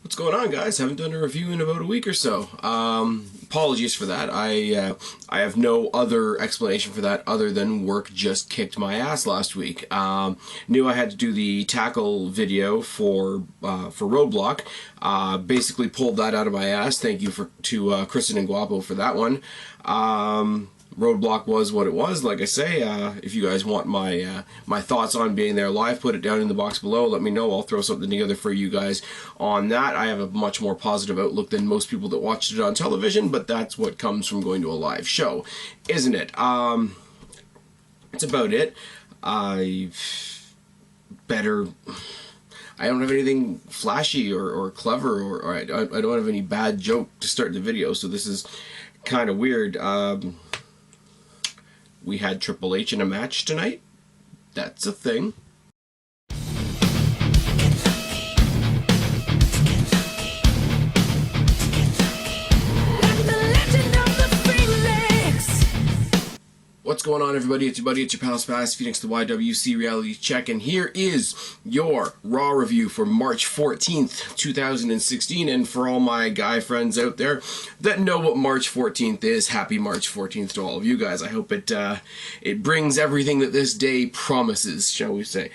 What's going on, guys? Haven't done a review in about a week or so. Apologies for that. I have no other explanation for that other than work just kicked my ass last week. Knew I had to do the tackle video for Roadblock. Basically pulled that out of my ass. Thank you to Kristen and Guapo for that one. Roadblock was what it was. Like I say, if you guys want my my thoughts on being there live, put it down in the box below. Let me know. I'll throw something together for you guys on that. I have a much more positive outlook than most people that watched it on television, but that's what comes from going to a live show, isn't it? It's about it. I don't have anything flashy or clever, or I don't have any bad joke to start the video, so this is kind of weird. We had Triple H in a match tonight. That's a thing. What's going on, everybody? It's your buddy, it's your pal Spaz, Phoenix the YWC Reality Check, and here is your Raw review for March 14th, 2016, and for all my guy friends out there that know what March 14th is, happy March 14th to all of you guys. I hope it brings everything that this day promises, shall we say.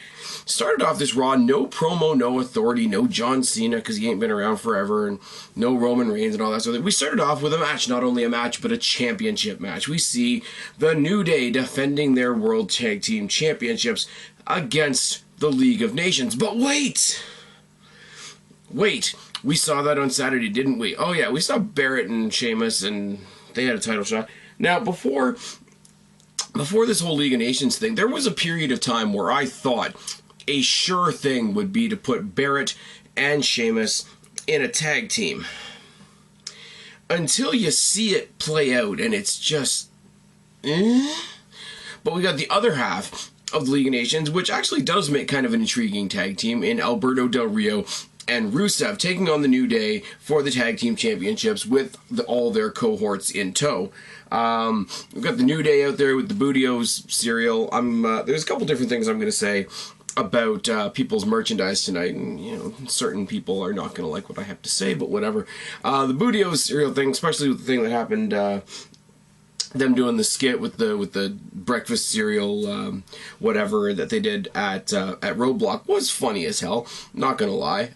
Started off this Raw, no promo, no authority, no John Cena, because he ain't been around forever, and no Roman Reigns and all that. So we started off with a match, not only a match, but a championship match. We see the New Day defending their World Tag Team Championships against the League of Nations. But wait! We saw that on Saturday, didn't we? Oh yeah, we saw Barrett and Sheamus, and they had a title shot. Now, before this whole League of Nations thing, there was a period of time where I thought a sure thing would be to put Barrett and Sheamus in a tag team. Until you see it play out, and it's just... But we got the other half of the League of Nations, which actually does make kind of an intriguing tag team in Alberto Del Rio and Rusev taking on the New Day for the Tag Team Championships with all their cohorts in tow. We've got the New Day out there with the Bootios cereal. There's a couple different things I'm going to say about people's merchandise tonight, and you know, certain people are not going to like what I have to say, but whatever. The Bootios cereal thing, especially with the thing that happened, them doing the skit with the breakfast cereal, whatever that they did at Roadblock was funny as hell. Not gonna lie.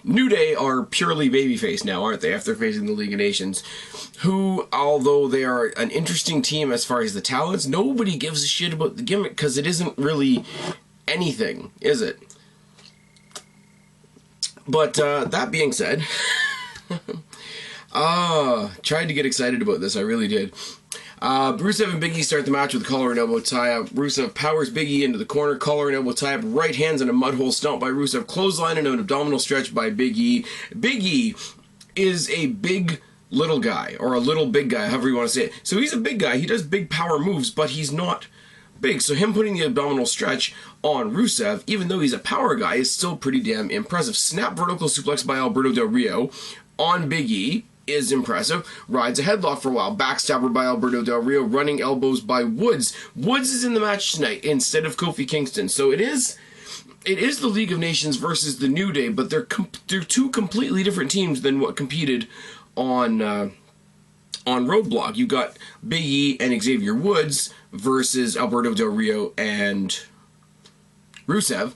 New Day are purely babyface now, aren't they? After facing the League of Nations, who, although they are an interesting team as far as the talents, nobody gives a shit about the gimmick because it isn't really anything, is it? But that being said, tried to get excited about this, I really did. Rusev and Big E start the match with a collar and elbow tie-up. Rusev powers Big E into the corner, collar and elbow tie-up, right hands and a mud hole stomp by Rusev, clothesline and an abdominal stretch by Big E. Big E is a big little guy, or a little big guy, however you want to say it. So he's a big guy, he does big power moves, but he's not big. So him putting the abdominal stretch on Rusev, even though he's a power guy, is still pretty damn impressive. Snap vertical suplex by Alberto Del Rio on Big E is impressive. Rides a headlock for a while. Backstabber by Alberto Del Rio. Running elbows by Woods. Woods is in the match tonight instead of Kofi Kingston. So it is the League of Nations versus the New Day, but they're two completely different teams than what competed on Roadblock. You got Big E and Xavier Woods versus Alberto Del Rio and Rusev,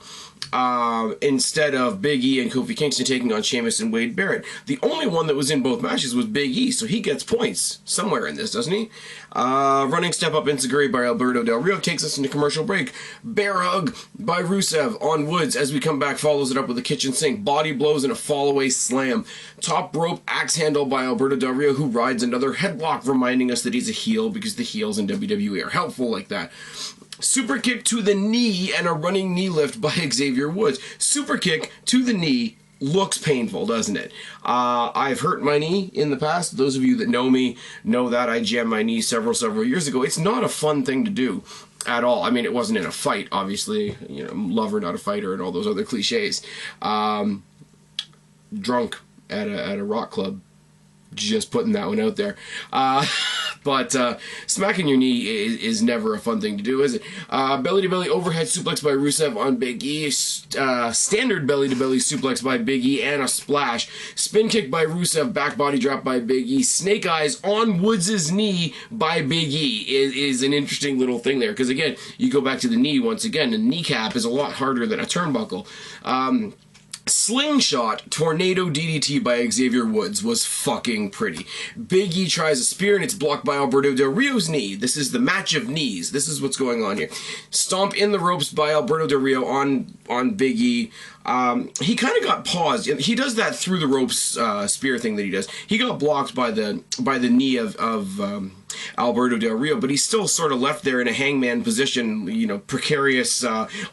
instead of Big E and Kofi Kingston taking on Sheamus and Wade Barrett. The only one that was in both matches was Big E, so he gets points somewhere in this, doesn't he? Running step up enziguri by Alberto Del Rio takes us into commercial break. Bear hug by Rusev on Woods as we come back, follows it up with a kitchen sink. Body blows and a fallaway slam. Top rope axe handle by Alberto Del Rio, who rides another headlock, reminding us that he's a heel because the heels in WWE are helpful like that. Super kick to the knee and a running knee lift by Xavier Woods. Super kick to the knee looks painful, doesn't it? I've hurt my knee in the past. Those of you that know me know that I jammed my knee several years ago. It's not a fun thing to do at all. I mean, it wasn't in a fight, obviously. You know, lover, not a fighter, and all those other cliches. Drunk at a rock club. Just putting that one out there. But smacking your knee is never a fun thing to do, is it? Belly-to-belly overhead suplex by Rusev on Big E. Standard belly-to-belly suplex by Big E and a splash. Spin kick by Rusev, back body drop by Big E. Snake eyes on Woods' knee by Big E is an interesting little thing there. Because, again, you go back to the knee once again. A kneecap is a lot harder than a turnbuckle. Slingshot Tornado DDT by Xavier Woods was fucking pretty. Big E tries a spear and it's blocked by Alberto Del Rio's knee. This is the match of knees. This is what's going on here. Stomp in the ropes by Alberto Del Rio on Big E. He kind of got paused. He does that through the ropes spear thing that he does. He got blocked by the knee of Alberto Del Rio, but he's still sort of left there in a hangman position, you know, precarious,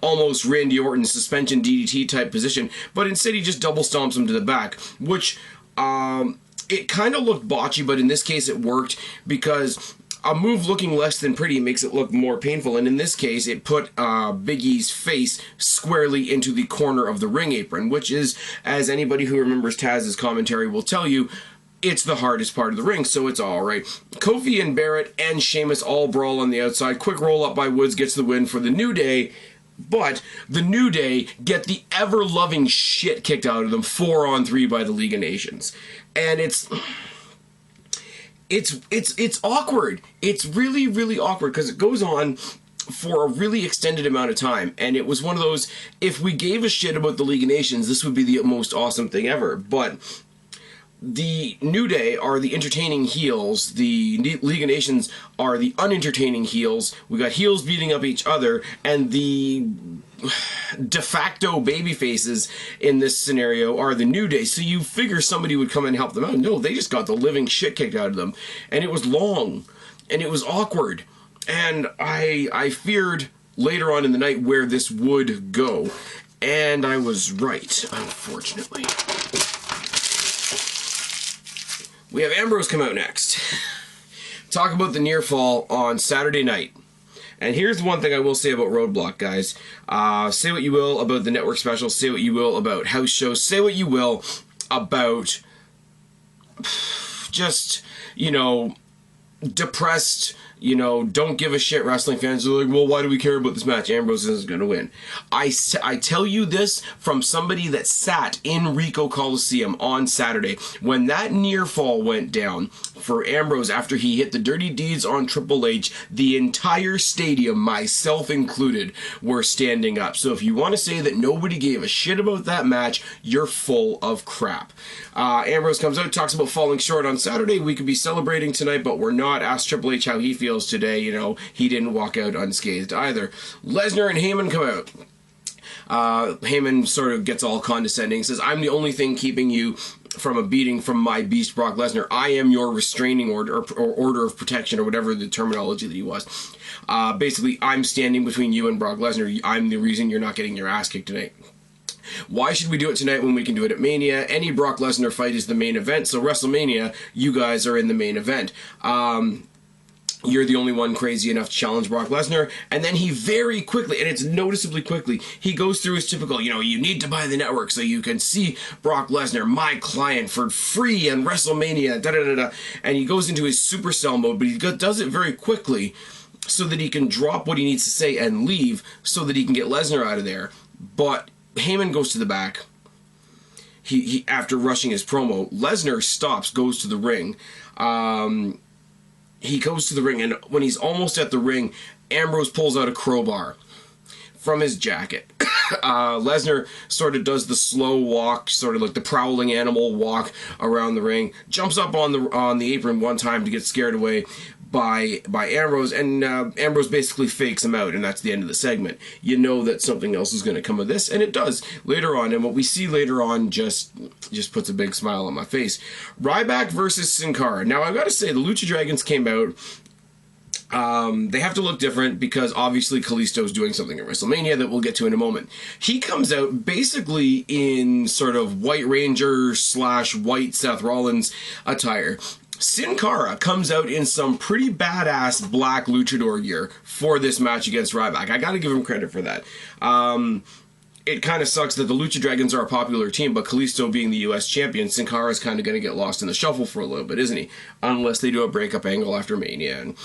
almost Randy Orton suspension DDT type position, but instead he just double stomps him to the back, which it kind of looked botchy, but in this case it worked because a move looking less than pretty makes it look more painful, and in this case it put Big E's face squarely into the corner of the ring apron, which is, as anybody who remembers Taz's commentary will tell you, it's the hardest part of the ring, so it's alright. Kofi and Barrett and Sheamus all brawl on the outside. Quick roll up by Woods gets the win for the New Day, but the New Day get the ever-loving shit kicked out of them 4-on-3 by the League of Nations. And it's awkward. It's really, really awkward because it goes on for a really extended amount of time, and it was one of those, if we gave a shit about the League of Nations, this would be the most awesome thing ever, but the New Day are the entertaining heels. The League of Nations are the unentertaining heels. We got heels beating up each other, and the de facto baby faces in this scenario are the New Day. So you figure somebody would come and help them out. No, they just got the living shit kicked out of them. And it was long, and it was awkward. And I feared later on in the night where this would go. And I was right, unfortunately. We have Ambrose come out next. Talk about the near fall on Saturday night. And here's one thing I will say about Roadblock, guys. Say what you will about the network special. Say what you will about house shows. Say what you will about just, you know, depressed, you know, don't give a shit wrestling fans are like, well, why do we care about this match? Ambrose isn't going to win. I tell you this from somebody that sat in Rico Coliseum on Saturday when that near fall went down for Ambrose after he hit the dirty deeds on Triple H. The entire stadium, myself included, were standing up. So if you want to say that nobody gave a shit about that match, you're full of crap. Ambrose comes out, talks about falling short on Saturday. We could be celebrating tonight, but we're not. Ask Triple H how he feels today. You know, he didn't walk out unscathed either. Lesnar and Heyman come out. Heyman sort of gets all condescending, says, I'm the only thing keeping you from a beating from my beast Brock Lesnar. I am your restraining order or order of protection or whatever the terminology that he was. Basically, I'm standing between you and Brock Lesnar. I'm the reason you're not getting your ass kicked tonight. Why should we do it tonight when we can do it at Mania? Any Brock Lesnar fight is the main event, so WrestleMania, you guys are in the main event. You're the only one crazy enough to challenge Brock Lesnar. And then he very quickly, and it's noticeably quickly, he goes through his typical, you know, you need to buy the network so you can see Brock Lesnar, my client, for free on WrestleMania, da-da-da-da. And he goes into his supercell mode, but he does it very quickly so that he can drop what he needs to say and leave so that he can get Lesnar out of there. But Heyman goes to the back. He after rushing his promo, Lesnar stops, goes to the ring. He goes to the ring, and when he's almost at the ring, Ambrose pulls out a crowbar from his jacket. Lesnar sort of does the slow walk, sort of like the prowling animal walk around the ring, jumps up on the apron one time to get scared away by Ambrose, and Ambrose basically fakes him out, and that's the end of the segment. You know that something else is going to come of this, and it does later on, and what we see later on just puts a big smile on my face. Ryback versus Sin Cara. Now, I've got to say, the Lucha Dragons came out. They have to look different because obviously Kalisto's doing something at WrestleMania that we'll get to in a moment. He comes out basically in sort of White Ranger / White Seth Rollins attire. Sin Cara comes out in some pretty badass black luchador gear for this match against Ryback. I gotta give him credit for that. it kind of sucks that the Lucha Dragons are a popular team, but Kalisto being the U.S. champion, Sin Cara is kind of going to get lost in the shuffle for a little bit, isn't he? Unless they do a breakup angle after Mania, and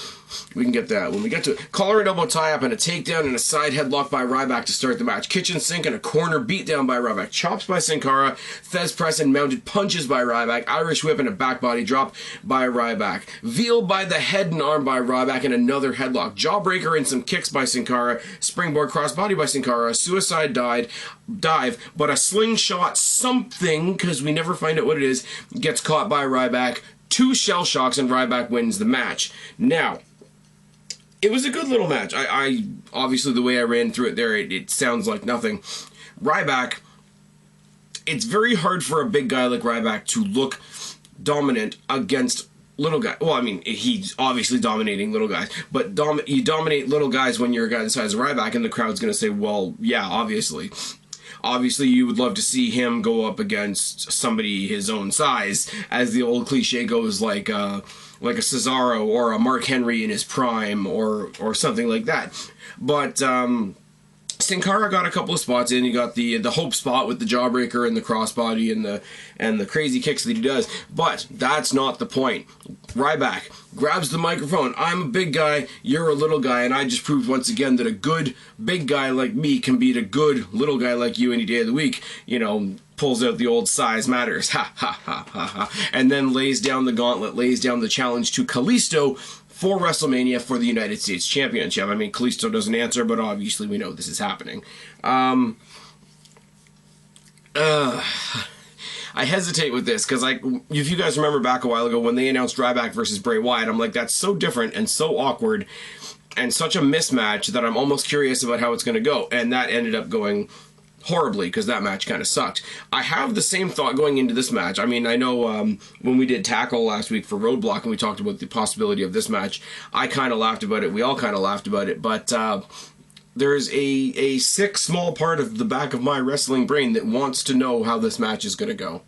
we can get that when we get to it. Collar and elbow tie-up and a takedown and a side headlock by Ryback to start the match. Kitchen sink and a corner beatdown by Ryback. Chops by Sin Cara. Thez press and mounted punches by Ryback. Irish whip and a back body drop by Ryback. Veal by the head and arm by Ryback and another headlock. Jawbreaker and some kicks by Sin Cara. Springboard crossbody by Sin Cara. Suicide dive, but a slingshot something, because we never find out what it is, gets caught by Ryback. 2 shell shocks and Ryback wins the match. Now, it was a good little match. I obviously, the way I ran through it there, it sounds like nothing. Ryback, it's very hard for a big guy like Ryback to look dominant against little guy. Well, I mean, he's obviously dominating little guys, but you dominate little guys when you're a guy the size of Ryback, and the crowd's going to say, well, yeah, obviously. Obviously, you would love to see him go up against somebody his own size, as the old cliche goes, like a Cesaro or a Mark Henry in his prime, or something like that. But Sin Cara got a couple of spots in. He got the hope spot with the jawbreaker and the crossbody and the crazy kicks that he does. But that's not the point. Ryback grabs the microphone. I'm a big guy, you're a little guy, and I just proved once again that a good big guy like me can beat a good little guy like you any day of the week. You know, pulls out the old size matters. Ha ha ha ha ha. And then lays down the gauntlet, lays down the challenge to Kalisto for WrestleMania for the United States Championship. I mean, Kalisto doesn't answer, but obviously we know this is happening. I hesitate with this, because if you guys remember back a while ago when they announced Ryback versus Bray Wyatt, I'm like, that's so different and so awkward and such a mismatch that I'm almost curious about how it's going to go. And that ended up going horribly, because that match kind of sucked. I have the same thought going into this match. I mean, I know when we did Tackle last week for Roadblock and we talked about the possibility of this match, I kind of laughed about it. We all kind of laughed about it. But there's a sick small part of the back of my wrestling brain that wants to know how this match is going to go,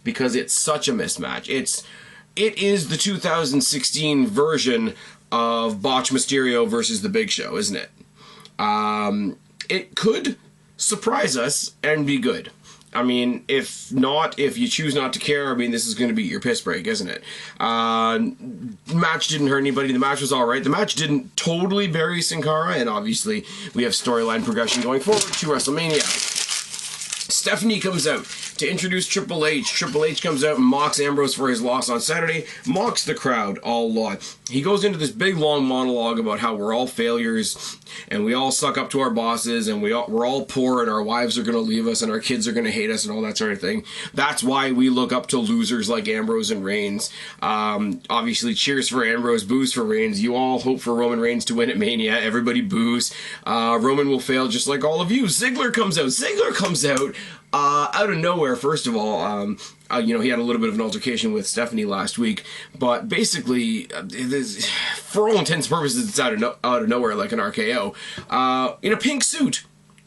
because it's such a mismatch. It is the 2016 version of Botch Mysterio versus The Big Show, isn't it? It could surprise us and be good. I mean, if you choose not to care, I mean, this is going to be your piss break, isn't it? Match didn't hurt anybody. The match was all right. The match didn't totally bury Sin Cara, and obviously we have storyline progression going forward to WrestleMania. Stephanie comes out to introduce Triple H. Triple H comes out and mocks Ambrose for his loss on Saturday, mocks the crowd a lot. He goes into this big long monologue about how we're all failures and we all suck up to our bosses and we're all poor and our wives are going to leave us and our kids are going to hate us and all that sort of thing. That's why we look up to losers like Ambrose and Reigns. Obviously, cheers for Ambrose, boos for Reigns. You all hope for Roman Reigns to win at Mania. Everybody boos. Roman will fail just like all of you. Ziggler comes out. Ziggler comes out of nowhere, first of all. He had a little bit of an altercation with Stephanie last week, but basically, for all intents and purposes, it's out of nowhere, like an RKO, in a pink suit.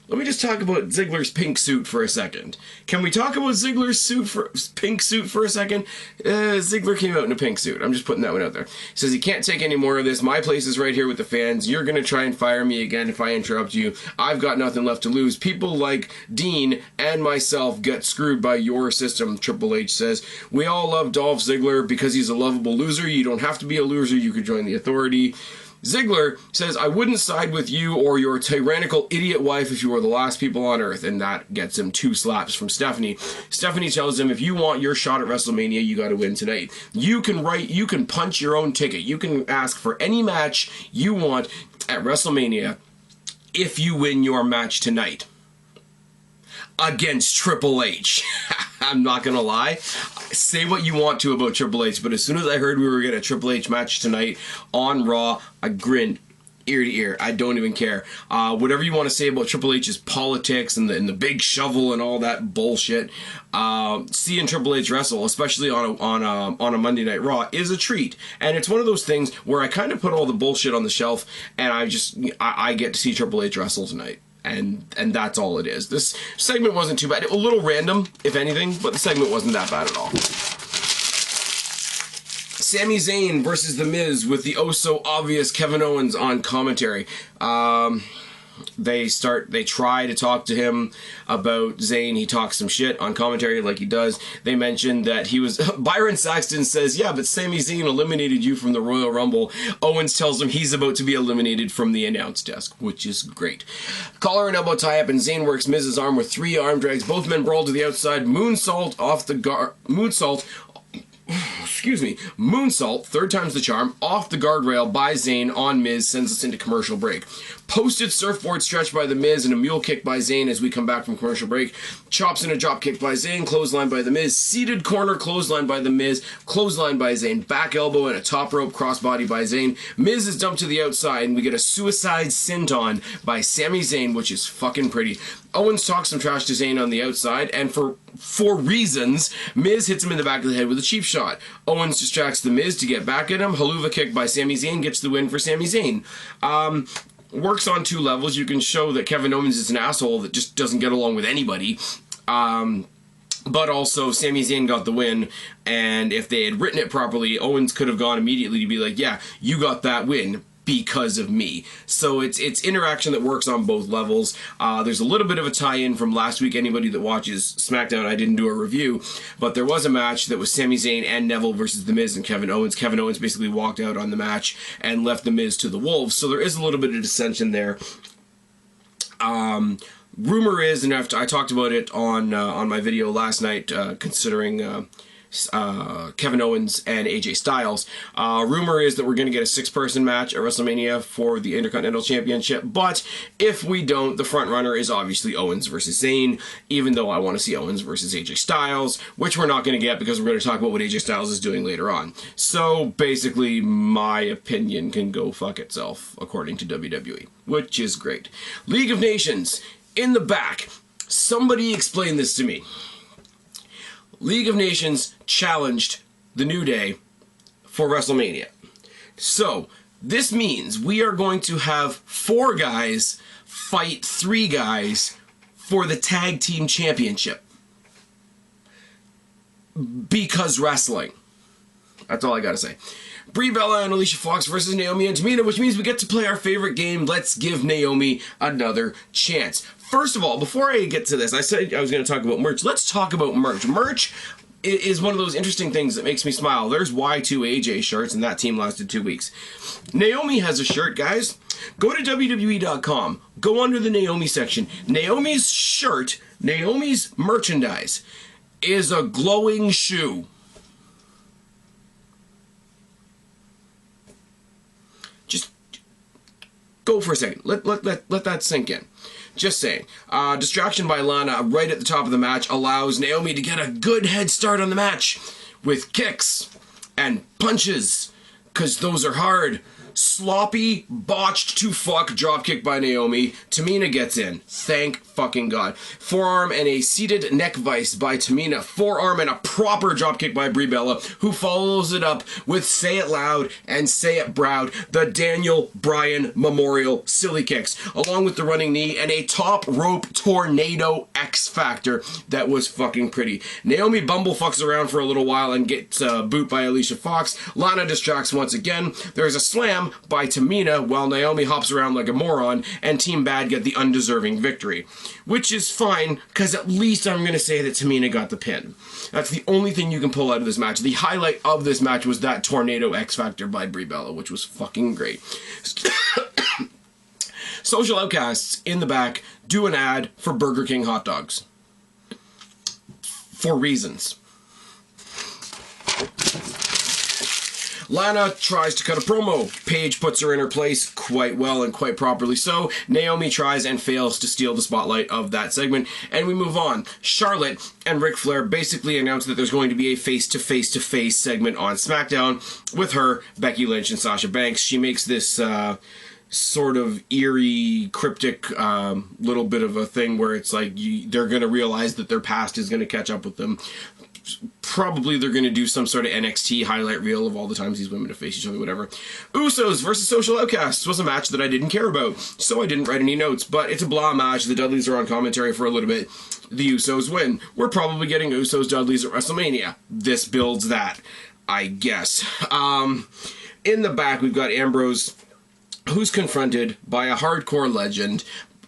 Let me just talk about Ziggler's pink suit for a second. Can we talk about Ziggler's pink suit for a second? Ziggler came out in a pink suit. I'm just putting that one out there. He says he can't take any more of this. My place is right here with the fans. You're going to try and fire me again if I interrupt you. I've got nothing left to lose. People like Dean and myself get screwed by your system, Triple H says. We all love Dolph Ziggler because he's a lovable loser. You don't have to be a loser. You could join the Authority. Ziggler says, I wouldn't side with you or your tyrannical idiot wife if you were the last people on earth, and that gets him 2 slaps from Stephanie. Stephanie tells him, if you want your shot at WrestleMania, you gotta win tonight. You can punch your own ticket. You can ask for any match you want at WrestleMania if you win your match tonight. Against Triple H. I'm not gonna lie. Say what you want to about Triple H, but as soon as I heard we were getting a Triple H match tonight on Raw, I grinned ear to ear. I don't even care. Whatever you want to say about Triple H's politics and the big shovel and all that bullshit, seeing Triple H wrestle, especially on a Monday Night Raw, is a treat. And it's one of those things where I kind of put all the bullshit on the shelf, and I get to see Triple H wrestle tonight. And that's all it is. This segment wasn't too bad. A little random, if anything, but the segment wasn't that bad at all. Sami Zayn versus The Miz with the oh-so-obvious Kevin Owens on commentary. They try to talk to him about Zayn. He talks some shit on commentary like he does. They mentioned that he was... Byron Saxton says, yeah, but Sami Zayn eliminated you from the Royal Rumble. Owens tells him he's about to be eliminated from the announce desk, which is great. Collar and elbow tie-up, and Zayn works Miz's arm with 3 arm drags. Both men brawl to the outside. Moonsault off the moonsault, 3rd time's the charm, off the guardrail by Zayn on Miz, sends us into commercial break. Posted surfboard stretch by The Miz and a mule kick by Zayn as we come back from commercial break. Chops and a drop kick by Zayn, clothesline by The Miz, seated corner clothesline by The Miz, clothesline by Zayn, back elbow and a top rope crossbody by Zayn. Miz is dumped to the outside and we get a suicide senton by Sami Zayn, which is fucking pretty. Owens talks some trash to Zayn on the outside, and for reasons, Miz hits him in the back of the head with a cheap shot. Owens distracts The Miz to get back at him. Haluva kick by Sami Zayn gets the win for Sami Zayn. Works on 2 levels. You can show that Kevin Owens is an asshole that just doesn't get along with anybody. But also, Sami Zayn got the win, and if they had written it properly, Owens could have gone immediately to be like, yeah, you got that win because of me. So it's interaction that works on both levels. There's a little bit of a tie-in from last week. Anybody that watches SmackDown, I didn't do a review, but there was a match that was Sami Zayn and Neville versus The Miz and Kevin Owens. Kevin Owens basically walked out on the match and left The Miz to the Wolves, so there is a little bit of dissension there. Rumor is, and I talked about it on my video last night, considering Kevin Owens and AJ Styles. Rumor is that we're going to get a 6-person match at WrestleMania for the Intercontinental Championship, but if we don't, the front runner is obviously Owens versus Zayn, even though I want to see Owens versus AJ Styles, which we're not going to get because we're going to talk about what AJ Styles is doing later on. So basically, my opinion can go fuck itself, according to WWE, which is great. League of Nations, in the back. Somebody explain this to me. League of Nations challenged the New Day for WrestleMania. So, this means we are going to have 4 guys fight 3 guys for the Tag Team Championship. Because wrestling. That's all I gotta say. Brie Bella and Alicia Fox versus Naomi and Tamina, which means we get to play our favorite game, Let's Give Naomi Another Chance. First of all, before I get to this, I said I was going to talk about merch. Let's talk about merch. Merch is one of those interesting things that makes me smile. There's Y2AJ shirts, and that team lasted 2 weeks. Naomi has a shirt, guys. Go to WWE.com. Go under the Naomi section. Naomi's shirt, Naomi's merchandise, is a glowing shoe. Just go for a second. Let that sink in. Just saying. Distraction by Lana right at the top of the match allows Naomi to get a good head start on the match with kicks and punches, because those are hard. Sloppy, botched to fuck dropkick by Naomi. Tamina gets in. Thank fucking God. Forearm and a seated neck vice by Tamina. Forearm and a proper dropkick by Brie Bella, who follows it up with Say It Loud and Say It Proud, the Daniel Bryan Memorial Silly Kicks, along with the running knee and a top rope tornado X Factor that was fucking pretty. Naomi bumblefucks around for a little while and gets boot by Alicia Fox. Lana distracts once again. There's a slam by Tamina while Naomi hops around like a moron, and Team Bad get the undeserving victory. Which is fine, because at least I'm going to say that Tamina got the pin. That's the only thing you can pull out of this match. The highlight of this match was that Tornado X Factor by Brie Bella, which was fucking great. Social Outcasts, in the back, do an ad for Burger King hot dogs. For reasons. Lana tries to cut a promo. Paige puts her in her place quite well and quite properly so. Naomi tries and fails to steal the spotlight of that segment, and we move on. Charlotte and Ric Flair basically announce that there's going to be a face-to-face-to-face segment on SmackDown with her, Becky Lynch, and Sasha Banks. She makes this sort of eerie, cryptic little bit of a thing where it's like they're going to realize that their past is going to catch up with them. Probably they're going to do some sort of NXT highlight reel of all the times these women have faced each other, whatever. Usos versus Social Outcasts was a match that I didn't care about, so I didn't write any notes, but it's a blah match. The Dudleys are on commentary for a little bit. The Usos win. We're probably getting Usos Dudleys at WrestleMania. This builds that, I guess. In the back, we've got Ambrose, who's confronted by a hardcore legend,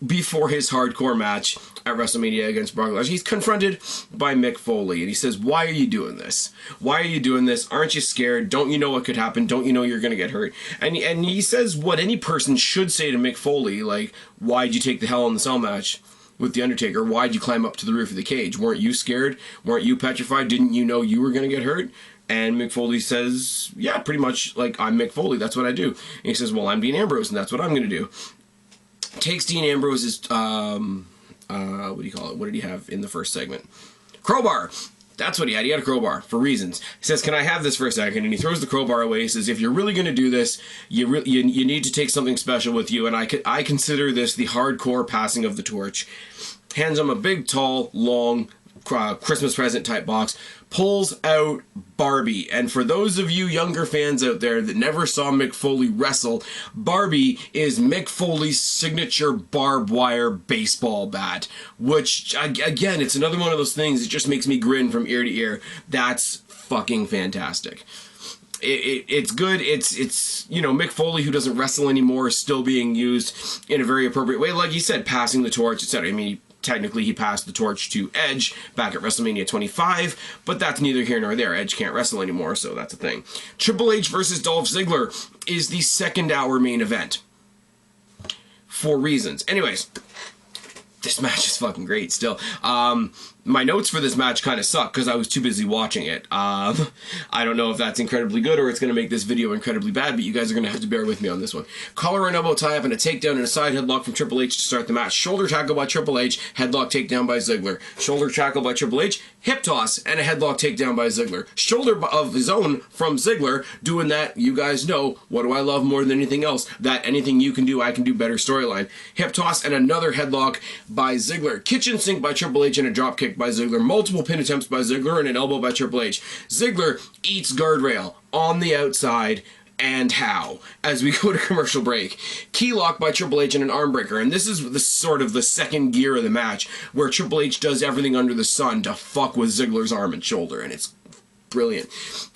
before his hardcore match at WrestleMania against Brock Lesnar, he's confronted by Mick Foley, and he says, why are you doing this? Why are you doing this? Aren't you scared? Don't you know what could happen? Don't you know you're going to get hurt? And he says what any person should say to Mick Foley, like, why'd you take the Hell in the Cell match with The Undertaker? Why'd you climb up to the roof of the cage? Weren't you scared? Weren't you petrified? Didn't you know you were going to get hurt? And Mick Foley says, yeah, pretty much, like, I'm Mick Foley, that's what I do. And he says, well, I'm Dean Ambrose, and that's what I'm going to do. Takes Dean Ambrose's, what do you call it? What did he have in the first segment? Crowbar! That's what he had. He had a crowbar for reasons. He says, can I have this for a second? And he throws the crowbar away. He says, if you're really going to do this, you need to take something special with you. And I consider this the hardcore passing of the torch. Hands him a big, tall, long Christmas present type box. Pulls out Barbie. And for those of you younger fans out there that never saw Mick Foley wrestle, Barbie is Mick Foley's signature barbed wire baseball bat. Which, again, it's another one of those things that just makes me grin from ear to ear. That's fucking fantastic. It's good. It's you know, Mick Foley, who doesn't wrestle anymore, is still being used in a very appropriate way. Like you said, passing the torch, etc. I mean, technically, he passed the torch to Edge back at WrestleMania 25, but that's neither here nor there. Edge can't wrestle anymore, so that's a thing. Triple H versus Dolph Ziggler is the second-hour main event. For reasons. Anyways, this match is fucking great still. My notes for this match kind of suck because I was too busy watching it. I don't know if that's incredibly good or it's going to make this video incredibly bad, but you guys are going to have to bear with me on this one. Collar and elbow tie-up and a takedown and a side headlock from Triple H to start the match. Shoulder tackle by Triple H, headlock takedown by Ziggler. Shoulder tackle by Triple H, hip toss, and a headlock takedown by Ziggler. Shoulder of his own from Ziggler, doing that, you guys know, what do I love more than anything else? That anything you can do, I can do better storyline. Hip toss and another headlock by Ziggler. Kitchen sink by Triple H and a dropkick by Ziggler. Multiple pin attempts by Ziggler and an elbow by Triple H. Ziggler eats guardrail on the outside, and how? As we go to commercial break. Key lock by Triple H and an arm breaker. And this is the sort of the second gear of the match where Triple H does everything under the sun to fuck with Ziggler's arm and shoulder, and it's brilliant.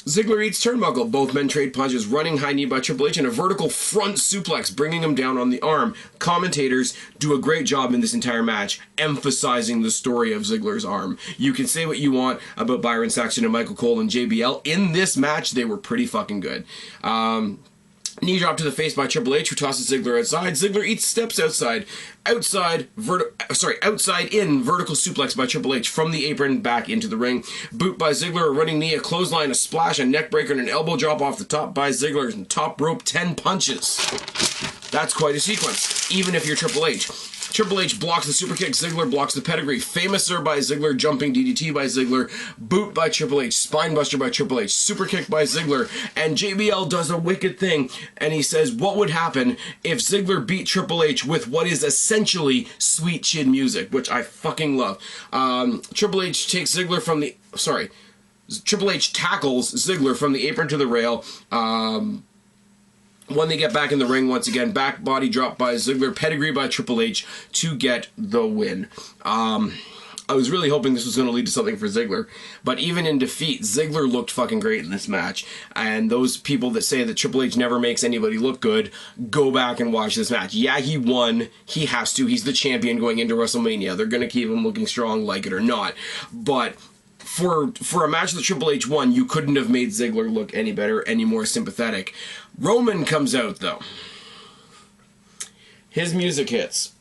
Ziggler eats turnbuckle. Both men trade punches. Running high knee by Triple H and a vertical front suplex, bringing him down on the arm. Commentators do a great job in this entire match, emphasizing the story of Ziggler's arm. You can say what you want about Byron Saxton and Michael Cole and JBL. In this match, they were pretty fucking good. Knee drop to the face by Triple H, who tosses Ziggler outside. Ziggler eats steps outside. Outside in vertical suplex by Triple H from the apron back into the ring. Boot by Ziggler, a running knee, a clothesline, a splash, a neck breaker, and an elbow drop off the top by Ziggler. And top rope, 10 punches. That's quite a sequence, even if you're Triple H. Triple H blocks the super kick. Ziggler blocks the pedigree. Famouser by Ziggler. Jumping DDT by Ziggler. Boot by Triple H. Spinebuster by Triple H. Super kick by Ziggler. And JBL does a wicked thing. And he says, what would happen if Ziggler beat Triple H with what is essentially sweet chin music, which I fucking love. Triple H takes Ziggler from the... Sorry. Triple H tackles Ziggler from the apron to the rail. When they get back in the ring once again, back body drop by Ziggler, pedigree by Triple H to get the win. I was really hoping this was going to lead to something for Ziggler, but even in defeat, Ziggler looked fucking great in this match. And those people that say that Triple H never makes anybody look good, go back and watch this match. Yeah, he won. He has to. He's the champion going into WrestleMania. They're going to keep him looking strong, like it or not. But for a match that Triple H won, you couldn't have made Ziggler look any better, any more sympathetic. Roman comes out, though. His music hits.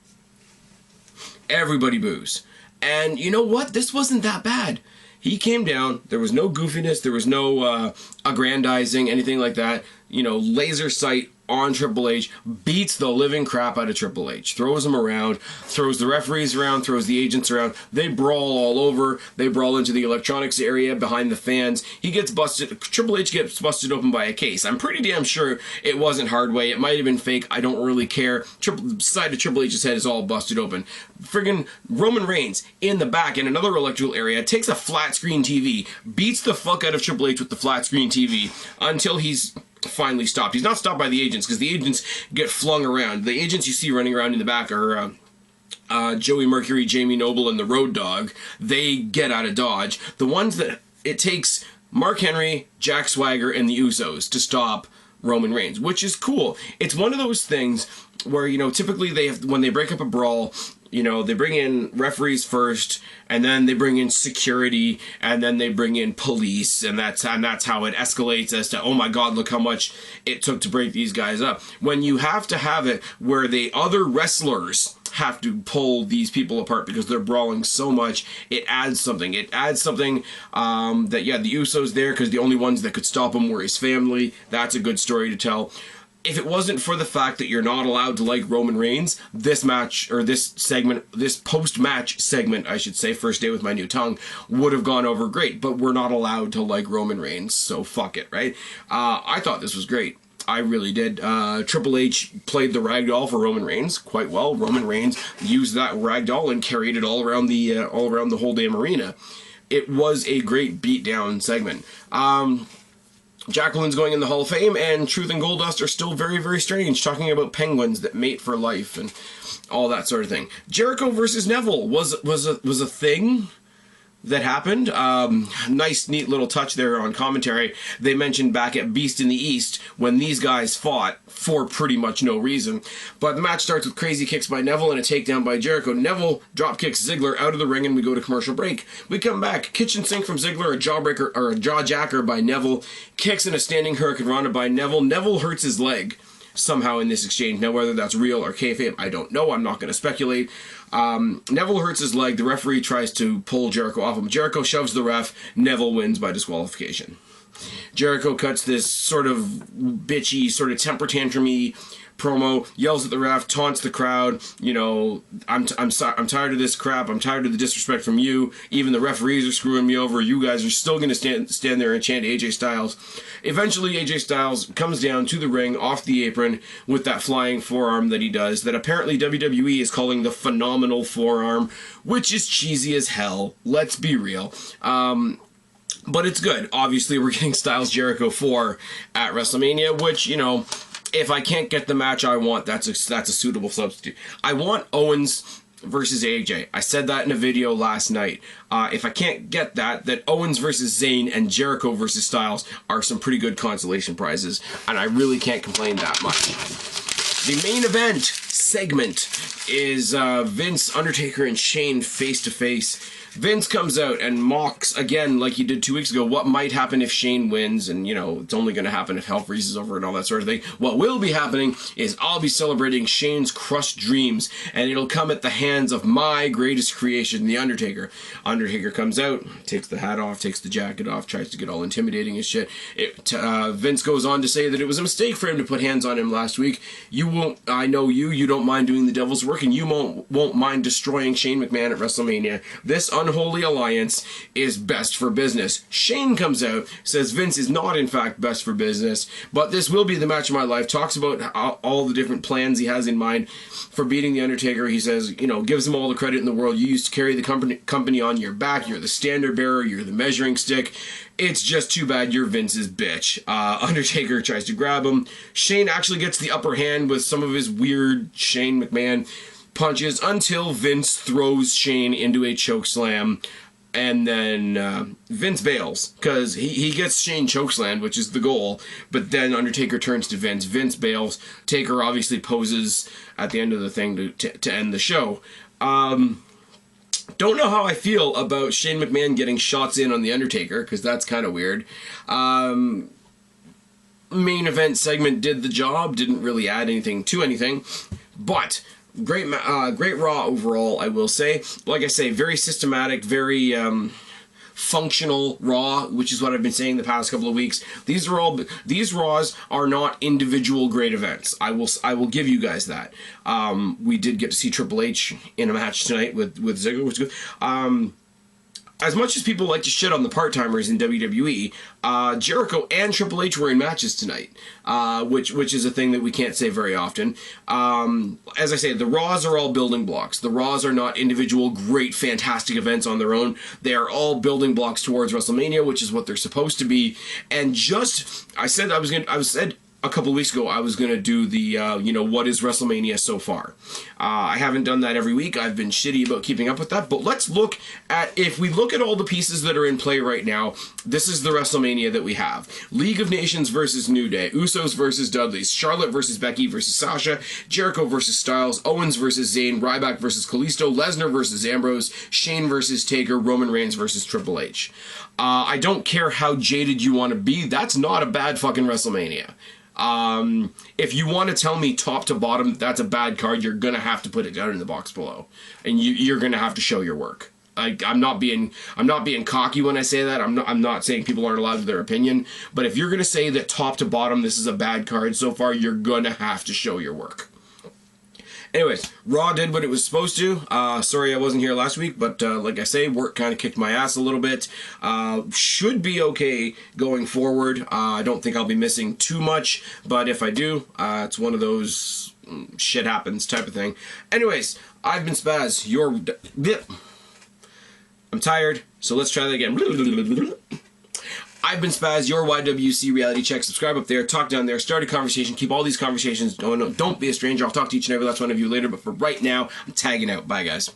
Everybody boos. And you know what? This wasn't that bad. He came down. There was no goofiness. There was no aggrandizing, anything like that. You know, laser sight on Triple H, beats the living crap out of Triple H, throws him around, throws the referees around, throws the agents around. They brawl all over. They brawl into the electronics area behind the fans. He gets busted. Triple H gets busted open by a case. I'm pretty damn sure it wasn't Hardway. It might have been fake. I don't really care. Side of Triple H's head is all busted open. Friggin' Roman Reigns in the back in another electrical area takes a flat screen TV, beats the fuck out of Triple H with the flat screen TV until he's finally stopped. He's not stopped by the agents because the agents get flung around. The agents you see running around in the back are Joey Mercury, Jamie Noble, and the Road Dogg. They get out of Dodge. The ones that it takes Mark Henry, Jack Swagger, and the Usos to stop Roman Reigns, which is cool. It's one of those things where, you know, typically when they break up a brawl, you know, they bring in referees first, and then they bring in security, and then they bring in police, and that's how it escalates as to, oh my god, look how much it took to break these guys up. When you have to have it where the other wrestlers have to pull these people apart because they're brawling so much, it adds something. It adds something that, yeah, the Usos there because the only ones that could stop him were his family. That's a good story to tell. If it wasn't for the fact that you're not allowed to like Roman Reigns, this match, or this segment, this post-match segment, I should say, first day with my new tongue, would have gone over great, but we're not allowed to like Roman Reigns, so fuck it, right? I thought this was great. I really did. Triple H played the ragdoll for Roman Reigns quite well. Roman Reigns used that ragdoll and carried it all around the whole damn arena. It was a great beatdown segment. Jacqueline's going in the Hall of Fame, and Truth and Goldust are still very, very strange, talking about penguins that mate for life and all that sort of thing. Jericho versus Neville was a thing that happened. Nice, neat little touch there on commentary. They mentioned back at Beast in the East when these guys fought for pretty much no reason. But the match starts with crazy kicks by Neville and a takedown by Jericho. Neville drop kicks Ziggler out of the ring, and we go to commercial break. We come back. Kitchen sink from Ziggler, a jawbreaker or a jawjacker by Neville. Kicks in a standing Hurricane Rana by Neville. Neville hurts his leg somehow in this exchange. Now, whether that's real or kayfabe, I don't know. I'm not going to speculate. Neville hurts his leg. The referee tries to pull Jericho off him. Jericho shoves the ref. Neville wins by disqualification. Jericho cuts this sort of bitchy, sort of temper tantrum-y promo, yells at the ref, taunts the crowd, you know, I'm tired of this crap, I'm tired of the disrespect from you, even the referees are screwing me over, you guys are still going to stand there and chant AJ Styles. Eventually AJ Styles comes down to the ring, off the apron, with that flying forearm that he does, that apparently WWE is calling the phenomenal forearm, which is cheesy as hell, let's be real. But it's good. Obviously, we're getting Styles Jericho 4 at WrestleMania, which, you know, if I can't get the match I want, that's a suitable substitute. I want Owens versus AJ. I said that in a video last night. If I can't get that Owens versus Zayn and Jericho versus Styles are some pretty good consolation prizes, and I really can't complain that much. The main event segment is Vince, Undertaker, and Shane face-to-face. Vince comes out and mocks, again, like he did 2 weeks ago, what might happen if Shane wins, and, you know, it's only going to happen if hell freezes over and all that sort of thing. What will be happening is I'll be celebrating Shane's crushed dreams, and it'll come at the hands of my greatest creation, The Undertaker. Undertaker comes out, takes the hat off, takes the jacket off, tries to get all intimidating and shit. Vince goes on to say that it was a mistake for him to put hands on him last week. I know you don't mind doing the devil's work, and you won't mind destroying Shane McMahon at WrestleMania. This unholy alliance is best for business. Shane comes out, says Vince is not in fact best for business, but this will be the match of my life, talks about all the different plans he has in mind for beating The Undertaker. He says, you know, gives him all the credit in the world. You used to carry the company on your back, you're the standard bearer, you're the measuring stick. It's just too bad you're Vince's bitch. Undertaker tries to grab him. Shane actually gets the upper hand with some of his weird Shane McMahon punches until Vince throws Shane into a chokeslam, and then Vince bails because he gets Shane chokeslammed, which is the goal, but then Undertaker turns to Vince. Vince bails. Taker obviously poses at the end of the thing to end the show. Don't know how I feel about Shane McMahon getting shots in on The Undertaker, because that's kind of weird. Main event segment did the job, didn't really add anything to anything, but great Raw overall, I will say. Like I say, very systematic, very functional Raw, which is what I've been saying the past couple of weeks. These Raws are not individual great events. I will give you guys that. We did get to see Triple H in a match tonight with Ziggler, which is good. As much as people like to shit on the part-timers in WWE, Jericho and Triple H were in matches tonight, which is a thing that we can't say very often. As I say, the Raws are all building blocks. The Raws are not individual great, fantastic events on their own. They are all building blocks towards WrestleMania, which is what they're supposed to be. And I said a couple of weeks ago, I was going to do the, what is WrestleMania so far? I haven't done that every week. I've been shitty about keeping up with that. But let's look at, if we look at all the pieces that are in play right now, this is the WrestleMania that we have. League of Nations versus New Day. Usos versus Dudleys. Charlotte versus Becky versus Sasha. Jericho versus Styles. Owens versus Zayn. Ryback versus Kalisto. Lesnar versus Ambrose. Shane versus Taker. Roman Reigns versus Triple H. I don't care how jaded you want to be. That's not a bad fucking WrestleMania. If you want to tell me top to bottom that's a bad card, you're gonna have to put it down in the box below, and you're gonna have to show your work. I'm not being cocky when I say that. I'm not saying people aren't allowed their opinion, but if you're gonna say that top to bottom this is a bad card so far, you're gonna have to show your work. Anyways, Raw did what it was supposed to. Sorry I wasn't here last week, but like I say, work kind of kicked my ass a little bit. Should be okay going forward. I don't think I'll be missing too much, but if I do, it's one of those shit happens type of thing. Anyways, I've been Spaz. I'm tired, so let's try that again. I've been Spaz, your YWC reality check. Subscribe up there, talk down there, start a conversation, keep all these conversations going. Don't be a stranger. I'll talk to each and every last one of you later, but for right now, I'm tagging out. Bye, guys.